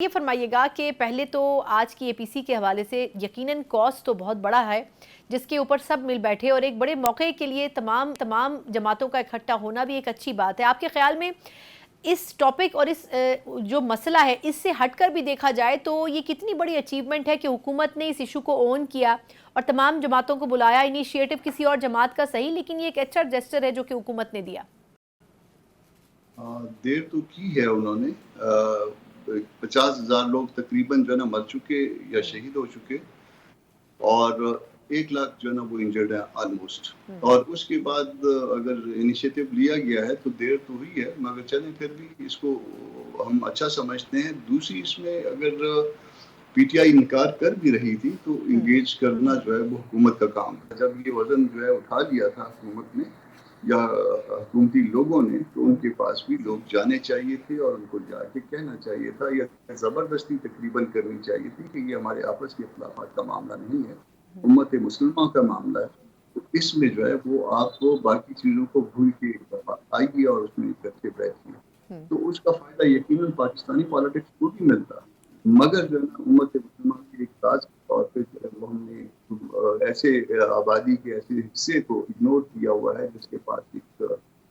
یہ فرمائیے گا کہ پہلے تو آج کی اے پی سی کے حوالے سے یقیناً کاز تو بہت بڑا ہے جس کے اوپر سب مل بیٹھے، اور ایک بڑے موقع کے لیے تمام جماعتوں کا اکٹھا ہونا بھی ایک اچھی بات ہے۔ آپ کے خیال میں اس ٹاپک اور اس جو مسئلہ ہے اس سے ہٹ کر بھی دیکھا جائے تو یہ کتنی بڑی اچیومنٹ ہے کہ حکومت نے اس ایشو کو اون کیا اور تمام جماعتوں کو بلایا؟ انیشیٹو کسی اور جماعت کا صحیح، لیکن یہ ایک اچھا جسچر ہے جو کہ حکومت نے دیا۔ دیر تو کی ہے انہوں نے، 50,000 لوگ تقریباً جو ہے نا مر چکے یا شہید ہو چکے، اور 1 لاکھ جو ہے نا وہ انجرڈ ہے آلموسٹ۔ اور اس کے بعد اگر انیشیٹو لیا گیا ہے تو دیر تو ہوئی ہے، مگر چلیں پھر بھی اس کو ہم اچھا سمجھتے ہیں۔ دوسری اس میں اگر پی ٹی آئی انکار کر بھی رہی تھی تو انگیج کرنا جو ہے وہ حکومت کا کام ہے۔ جب یہ وزن جو ہے اٹھا لیا تھا حکومت نے یا حکومتی لوگوں نے، تو ان کے پاس بھی لوگ جانے چاہیے تھے اور ان کو جا کے کہنا چاہیے تھا، یا زبردستی تقریباً کرنی چاہیے تھی کہ یہ ہمارے آپس کے اختلافات کا معاملہ نہیں ہے، امت مسلمہ کا معاملہ ہے۔ تو اس میں جو ہے وہ آپ کو باقی چیزوں کو بھول کے ایک دفعہ آئیے اور اس میں اکٹھے بیٹھیے، تو اس کا فائدہ یقیناً پاکستانی پالیٹکس کو بھی ملتا۔ مگر جو ہے نا امت مسلمہ کے ایک تاج کے طور پہ جو ہے وہ ہم نے ایسے آبادی کے ایسے حصے کو اگنور کیا ہوا ہے جس کے پاس ایک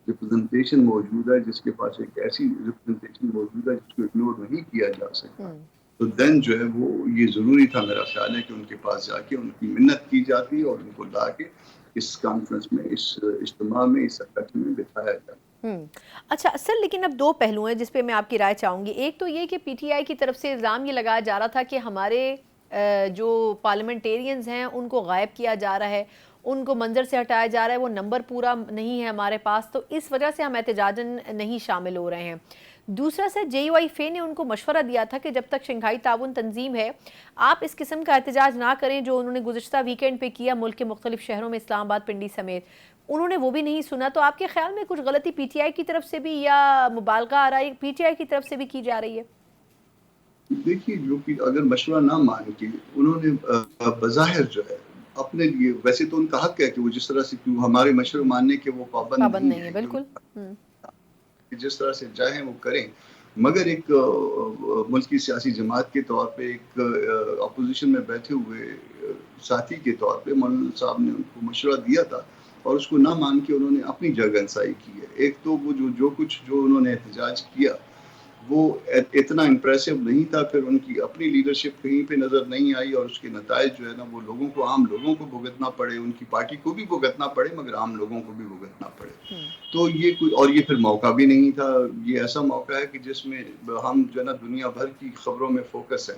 ریپرزنٹیشن موجود ہے، جس کے پاس ایک ایسی ریپرزنٹیشن موجود ہے جس کو اگنور نہیں کیا جا سکتا۔ تو دین جو ہے وہ یہ ضروری تھا، میرا خیال ہے کہ ان کے پاس جا کے ان کی منت کی جاتی اور ان کو لا کے اس کانفرنس میں، اس اجتماع میں، اس اکٹھے میں بٹھایا جاتا۔ اچھا سر، لیکن اب دو پہلو ہیں جس پہ میں آپ کی رائے چاہوں گی۔ ایک تو یہ کہ پی ٹی آئی کی طرف سے الزام یہ لگایا جا رہا تھا کہ ہمارے جو پارلیمنٹیرینز ہیں ان کو غائب کیا جا رہا ہے، ان کو منظر سے ہٹایا جا رہا ہے، وہ نمبر پورا نہیں ہے ہمارے پاس، تو اس وجہ سے ہم احتجاجاً نہیں شامل ہو رہے ہیں۔ دوسرا سر، جے یو آئی فے نے ان کو مشورہ دیا تھا کہ جب تک شنگھائی تعاون تنظیم ہے آپ اس قسم کا احتجاج نہ کریں جو انہوں نے گزشتہ ویکینڈ پہ کیا ملک کے مختلف شہروں میں، اسلام آباد، پنڈی سمیت۔ انہوں نے وہ بھی نہیں سنا، تو آپ کے خیال میں کچھ غلطی پی ٹی آئی کی طرف سے بھی یا مبالغہ آ رہا ہے پی ٹی آئی کی طرف سے بھی کی جا رہی ہے؟ دیکھیے، جو کہ اگر مشورہ نہ مان کے انہوں نے بظاہر جو ہے اپنے لیے، ویسے تو ان کا حق ہے کہ وہ جس طرح سے ہمارے مشورہ ماننے کے وہ پابند نہیں ہے، ہے، بالکل جس طرح سے چاہیں وہ کریں، مگر ایک ملکی سیاسی جماعت کے طور پہ، ایک اپوزیشن میں بیٹھے ہوئے ساتھی کے طور پہ مولانا صاحب نے ان کو مشورہ دیا تھا اور اس کو نہ مان کے انہوں نے اپنی جگہ انسائی کی ہے۔ ایک تو وہ جو کچھ جو انہوں نے احتجاج کیا وہ اتنا امپریسو نہیں تھا، پھر ان کی اپنی لیڈرشپ کہیں پہ نظر نہیں آئی اور اس کے نتائج جو ہے نا وہ لوگوں کو، عام لوگوں کو بھگتنا پڑے، ان کی پارٹی کو بھی بھگتنا پڑے مگر عام لوگوں کو بھی بھگتنا پڑے۔ تو یہ کوئی، اور یہ پھر موقع بھی نہیں تھا، یہ ایسا موقع ہے کہ جس میں ہم جو ہے نا دنیا بھر کی خبروں میں فوکس ہے،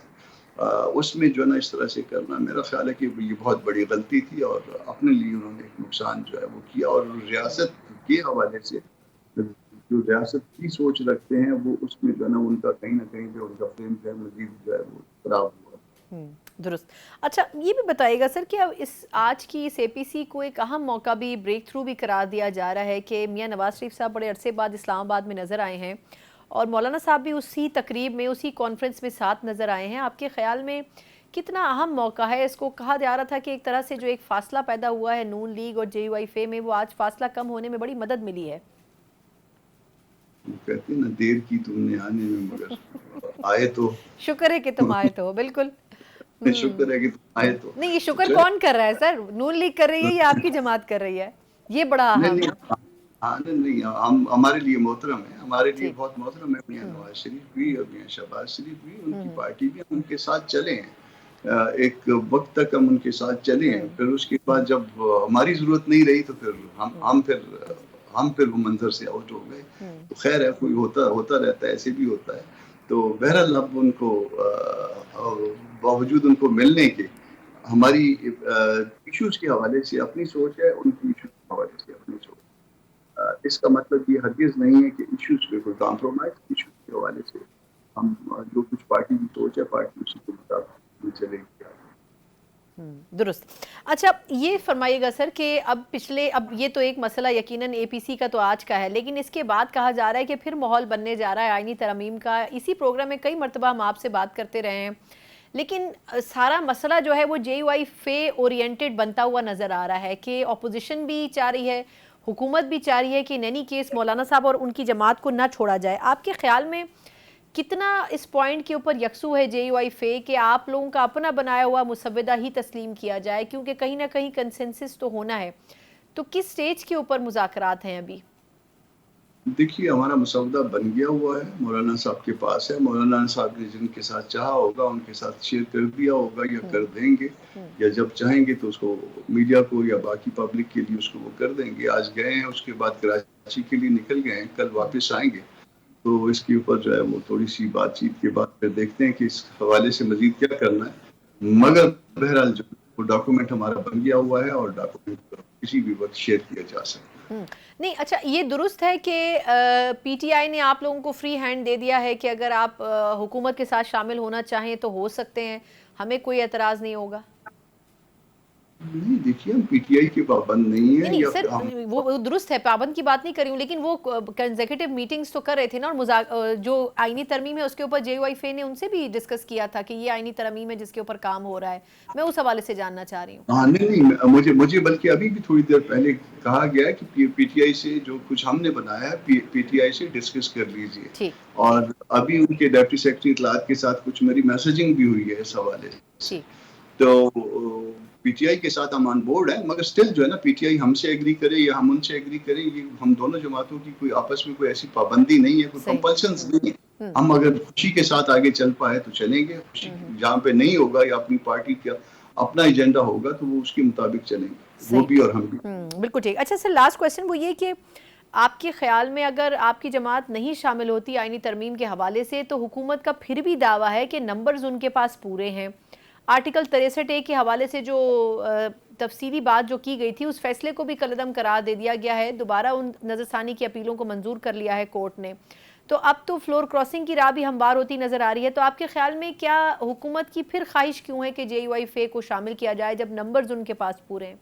اس میں جو ہے نا اس طرح سے کرنا میرا خیال ہے کہ یہ بہت بڑی غلطی تھی اور اپنے لیے انہوں نے ایک نقصان جو ہے وہ کیا، اور ریاست کے حوالے سے جو ریاست کی سوچ رکھتے ہیں وہ اس میں جو ہے نا ان کا کہیں نہ کہیں جو ان کا فریم جو ہے مزید جو ہے وہ خراب ہوا۔ درست۔ اچھا یہ بھی بتائیے گا سر کہ اب آج کی اس اے پی سی کو ایک اہم موقع بھی، بریک تھرو بھی قرار دیا جا رہا ہے کہ میاں نواز شریف صاحب بڑے عرصے بعد اسلام آباد میں نظر آئے ہیں اور مولانا صاحب بھی اسی تقریب میں، اسی کانفرنس میں ساتھ نظر آئے ہیں۔ آپ کے خیال میں کتنا اہم موقع ہے؟ اس کو کہا جا رہا تھا کہ ایک طرح سے جو ایک فاصلہ پیدا ہوا ہے نون لیگ اور جے یو آئی فے میں، وہ آج فاصلہ کم ہونے میں بڑی مدد ملی ہے۔ کہتے ہیں نا، دیر کی تم نے آنے میں مگر آئے تو شکر ہے کہ تم آئے تو، بالکل شکر ہے کہ تم آئے تو۔ نہیں، یہ شکر کون کر رہا ہے سر؟ نون لیگ کر رہی ہے یا آپ کی جماعت کر رہی ہے؟ یہ بڑا اہم ہے۔ نہیں، ہمارے لیے محترم ہے، ہمارے لیے بہت محترم ہے میاں نواز شریف بھی اور میاں شہباز شریف بھی، ان کی پارٹی بھی، ہم ان کے ساتھ چلے ہیں، ایک وقت تک ہم ان کے ساتھ چلے ہیں، پھر اس کے بعد جب ہماری ضرورت نہیں رہی تو پھر ہم وہ منظر سے آؤٹ ہو گئے۔ تو خیر ہے، کوئی ہوتا رہتا ہے، ایسے بھی ہوتا ہے۔ تو بہرحال اب ان کو باوجود ان کو ملنے کے، ہماری ایشوز کے حوالے سے اپنی سوچ ہے، ان کی ایشوز کے حوالے سے اپنی سوچ ہے۔ اس کا مطلب یہ ہرگز نہیں ہے کہ ایشوز پہ کوئی کمپرومائز، ایشوز کے حوالے سے ہم جو کچھ پارٹی کی سوچ ہے، پارٹی اسی کے مطابق چلے گی۔ درست۔ اچھا یہ فرمائیے گا سر کہ اب یہ تو ایک مسئلہ یقیناً اے پی سی کا تو آج کا ہے، لیکن اس کے بعد کہا جا رہا ہے کہ پھر ماحول بننے جا رہا ہے آئینی ترمیم کا۔ اسی پروگرام میں کئی مرتبہ ہم آپ سے بات کرتے رہے ہیں، لیکن سارا مسئلہ جو ہے وہ جے یو آئی فے اورینٹڈ بنتا ہوا نظر آ رہا ہے کہ اپوزیشن بھی چاہ رہی ہے، حکومت بھی چاہ رہی ہے کہ ان اینی کیس مولانا صاحب اور ان کی جماعت کو نہ چھوڑا جائے۔ آپ کے خیال میں کتنا اس پوائنٹ کے اوپر یکسو ہے JUI کہ آپ لوگوں کا اپنا بنایا ہوا مسودہ ہی تسلیم کیا جائے، کیونکہ کہیں نہ کہیں کنسنسس تو ہونا ہے، تو کس سٹیج کے اوپر مذاکرات ہیں ابھی؟ دیکھیے ہمارا مسودہ بن گیا ہوا ہے، مولانا صاحب کے پاس ہے، مولانا صاحب نے جن کے ساتھ چاہا ہوگا ان کے ساتھ شیئر کر دیا ہوگا یا کر دیں گے، یا جب چاہیں گے تو اس کو میڈیا کو یا باقی پبلک کے لیے اس کو وہ کر دیں گے۔ آج گئے ہیں، اس کے بعد کراچی کے لیے نکل گئے ہیں، کل واپس آئیں گے، تو اس کے اوپر جو ہے وہ تھوڑی سی بات چیت کے بعد پھر دیکھتے ہیں کہ اس حوالے سے مزید کیا کرنا ہے، مگر بہرحال جو وہ ڈاکومنٹ ہمارا بن گیا ہوا ہے اور ڈاکومنٹ کسی بھی وقت شیئر کیا جا سکتا ہے۔ نہیں، اچھا یہ درست ہے کہ PTI نے آپ لوگوں کو فری ہینڈ دے دیا ہے کہ اگر آپ حکومت کے ساتھ شامل ہونا چاہیں تو ہو سکتے ہیں، ہمیں کوئی اعتراض نہیں ہوگا؟ نہیں دیکھیے ہم PTI کے پابند نہیں ہیں، نہیں یا سر، ہم وہ درست ہے، پابند کی بات نہیں کر رہی ہوں، لیکن وہ کنزیکٹیو میٹنگز تو کر رہے تھے نا، اور جو آئینی ترمیم ہے اس کے اوپر JUI نے ان سے بھی ڈسکس کیا تھا کہ یہ آئینی ترمیم ہے جس کے اوپر کام ہو رہا ہے، میں اس حوالے سے جاننا چاہ رہی ہوں۔ ہاں نہیں، مجھے بلکہ ابھی بھی تھوڑی دیر پہلے کہا گیا ہے کہ PTI سے جو کچھ ہم نے بنایا ہے PTI سے ڈسکس کر لیجئے، ٹھیک اور ابھی ان کے ڈیپٹی سیکرٹری اطلاعات کے ساتھ کچھ میری میسیجنگ بھی ہوئی ہے اس حوالے سے، ٹھیک تو PTI کے ساتھ ہم آن بورڈ ہیں، مگر سٹل جو ہے نا PTI ہم سے ایگری کرے یا ہم ان سے ایگری کریں، یہ ہم دونوں جماعتوں کی کوئی آپس میں کوئی ایسی پابندی نہیں ہے، کوئی صحیح کمپلشنز نہیں ہے، ہم اگر خوشی کے ساتھ آگے چل پائے تو چلیں گے، خوشی جہاں پہ نہیں ہوگا یا اپنی پارٹی کا اپنا ایجنڈا ہوگا تو وہ اس کے مطابق چلیں گے، وہ صحیح، بھی اور ہم بھی۔ بالکل ٹھیک۔ اچھا سر، لاسٹ کویسچن وہ یہ کہ آپ کے خیال میں اگر آپ کی جماعت نہیں شامل ہوتی آئینی ترمیم کے حوالے سے تو حکومت کا پھر بھی دعویٰ ہے کہ نمبرز ان کے پاس پورے ہیں، آرٹیکل 63A کے حوالے سے جو تفصیلی بات جو کی گئی تھی اس فیصلے کو بھی کالعدم قرار دے دیا گیا ہے، دوبارہ ان نظر ثانی کی اپیلوں کو منظور کر لیا ہے کورٹ نے، تو اب تو فلور کراسنگ کی راہ بھی ہموار ہوتی نظر آ رہی ہے، تو آپ کے خیال میں کیا حکومت کی پھر خواہش کیوں ہے کہ JUI کو شامل کیا جائے جب نمبرز ان کے پاس پورے ہیں؟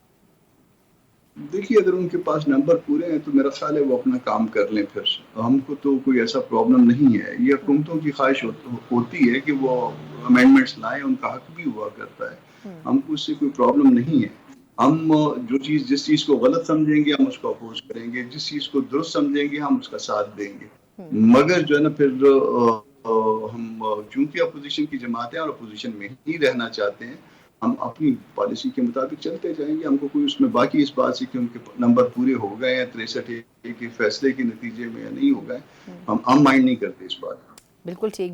دیکھیے اگر ان کے پاس نمبر پورے ہیں تو میرا خیال ہے وہ اپنا کام کر لیں، پھر ہم کو تو کوئی ایسا پرابلم نہیں ہے، یہ حکومتوں کی خواہش ہوتی ہے کہ وہ امینڈمنٹس لائیں، ان کا حق بھی ہوا کرتا ہے، ہم کو اس سے کوئی پرابلم نہیں ہے، ہم جس چیز کو غلط سمجھیں گے ہم اس کو اپوز کریں گے، جس چیز کو درست سمجھیں گے ہم اس کا ساتھ دیں گے، مگر جو ہے نا پھر ہم چونکہ اپوزیشن کی جماعت ہیں اور اپوزیشن میں ہی رہنا چاہتے ہیں، ہم اپنی پالیسی کے مطابق چلتے جائیں گے، ہم کو کوئی اس میں باقی اس بات سے کہ ان کے نمبر پورے ہو گئے ہیں 63 کے فیصلے کے نتیجے میں یا نہیں ہو گئے، ہم مائنڈ نہیں کرتے اس بات کو۔ بالکل ٹھیک۔